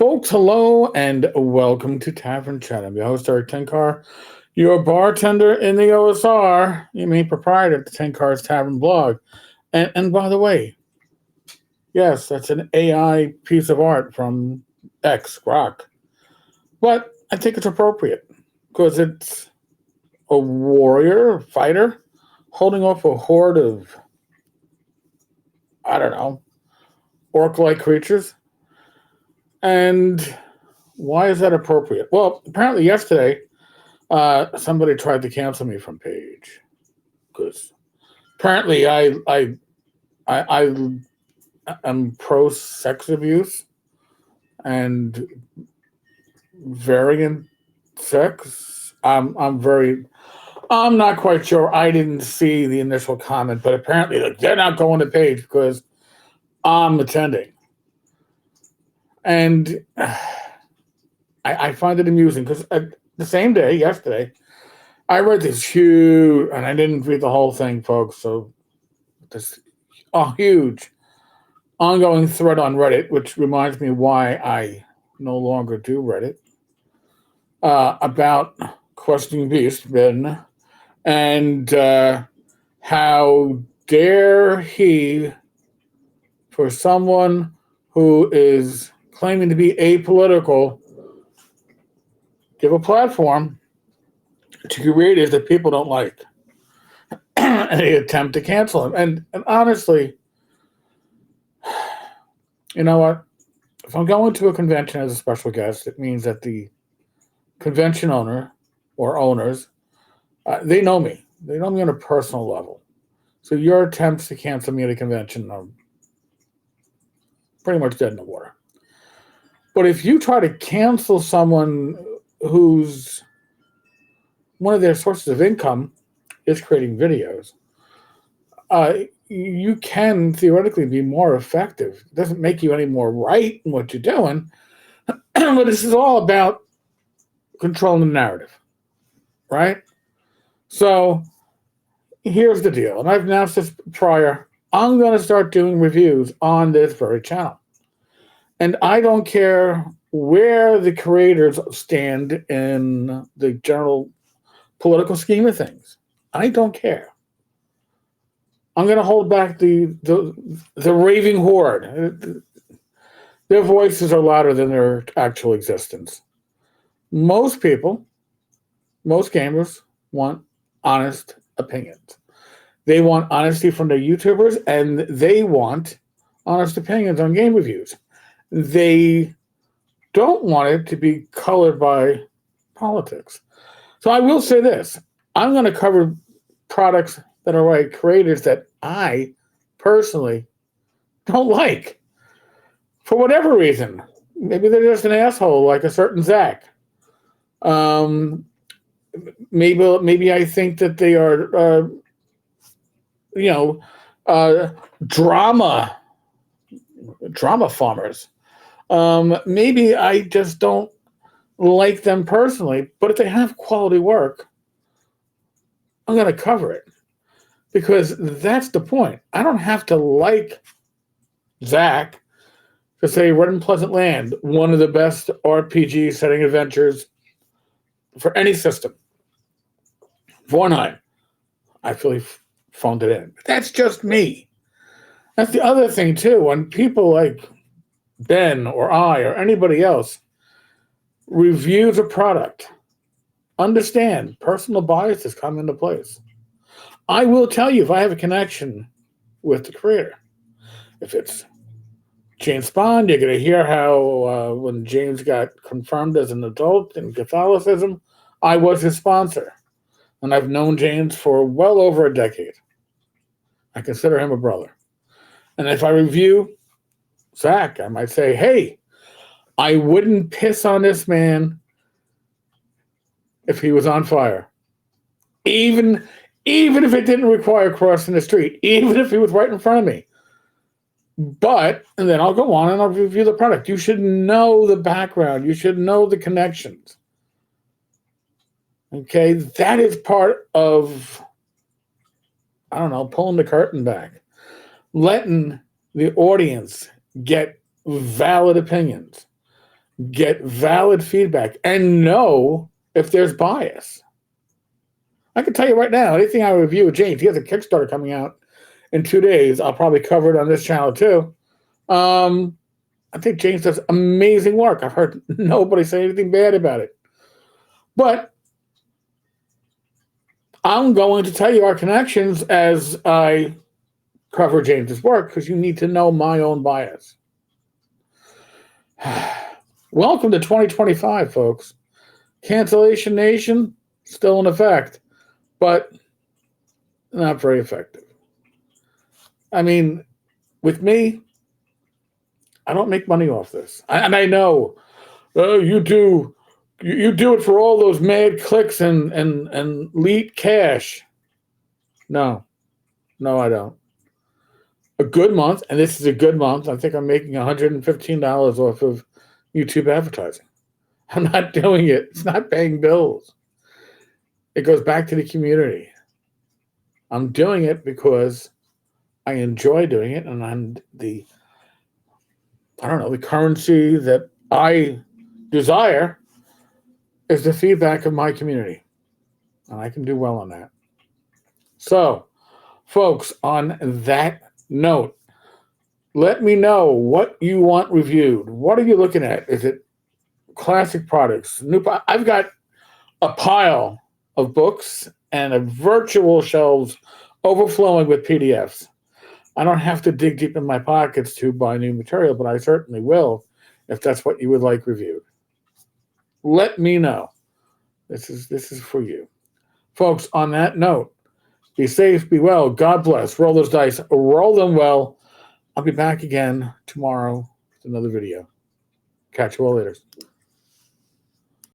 Folks, hello and welcome to Tavern Chat. I'm your host, Eric Tenkar, your bartender in the OSR, you mean proprietor of the Tenkar's Tavern blog. And by the way, yes, that's an AI piece of art from X Rock. But I think it's appropriate because it's a warrior, fighter, holding off a horde of, I don't know, orc-like creatures. And why is that appropriate? Well, apparently yesterday, somebody tried to cancel me from page because apparently I am pro sex abuse and varying sex. I'm not quite sure. I didn't see the initial comment, but apparently they're not going to page because I'm attending. And I find it amusing because the same day, yesterday, I read this huge, and I didn't read the whole thing, folks, so this huge ongoing thread on Reddit, which reminds me why I no longer do Reddit, about questioning Beast, Ben, and how dare he, for someone who is claiming to be apolitical, give a platform to creators that people don't like. And they attempt to cancel him. And honestly, you know what? If I'm going to a convention as a special guest, it means that the convention owner or owners, they know me. They know me on a personal level. So your attempts to cancel me at a convention are pretty much dead in the water. But if you try to cancel someone whose one of their sources of income is creating videos, you can theoretically be more effective. It doesn't make you any more right in what you're doing, but this is all about controlling the narrative, right? So here's the deal, and I've announced this prior. I'm going to start doing reviews on this very channel. And I don't care where the creators stand in the general political scheme of things. I don't care. I'm going to hold back the raving horde. Their voices are louder than their actual existence. Most people, most gamers want honest opinions. They want honesty from their YouTubers, and they want honest opinions on game reviews. They don't want it to be colored by politics. So I will say this. I'm going to cover products that are by creators that I personally don't like. For whatever reason. Maybe they're just an asshole like a certain Zach. Maybe I think that they are, drama farmers. Maybe I just don't like them personally, but if they have quality work, I'm going to cover it because that's the point. I don't have to like Zach to say Red and Pleasant Land, one of the best RPG setting adventures for any system. Vornheim, I feel he phoned it in. That's just me. That's the other thing too. When people like Ben or I or anybody else reviews a product, understand personal biases come into place. I will tell you if I have a connection with the creator. If it's James Bond, you're going to hear how when James got confirmed as an adult in Catholicism, I was his sponsor. And I've known James for well over a decade. I consider him a brother. And if I review Zach, I might say, hey, I wouldn't piss on this man if he was on fire. Even if it didn't require crossing the street, even if he was right in front of me. But, and then I'll go on and I'll review the product. You should know the background. You should know the connections. Okay, that is part of, I don't know, pulling the curtain back. Letting the audience get valid opinions. get valid feedback, and know if there's bias. I can tell you right now, anything I review with James, he has a Kickstarter coming out in 2 days. I'll probably cover it on this channel too. I think James does amazing work. I've heard nobody say anything bad about it. But I'm going to tell you our connections as I cover James's work, because you need to know my own bias. Welcome to 2025, folks. Cancellation Nation still in effect, but not very effective. I mean, with me, I don't make money off this. And I know, you do it for all those mad clicks and lead cash. No, I don't. A good month, and this is a good month, I think I'm making $115 off of YouTube advertising. I'm not doing it. It's not paying bills. It goes back to the community. I'm doing it because I enjoy doing it, and the currency that I desire is the feedback of my community. And I can do well on that. So, folks, on that note, let me know what you want reviewed. What are you looking at? Is it classic products? I've got a pile of books and a virtual shelves overflowing with PDFs. I don't have to dig deep in my pockets to buy new material, but I certainly will if that's what you would like reviewed. Let me know. This is for you. Folks, on that note, be safe, be well, God bless, roll those dice, roll them well. I'll be back again tomorrow with another video. Catch you all later.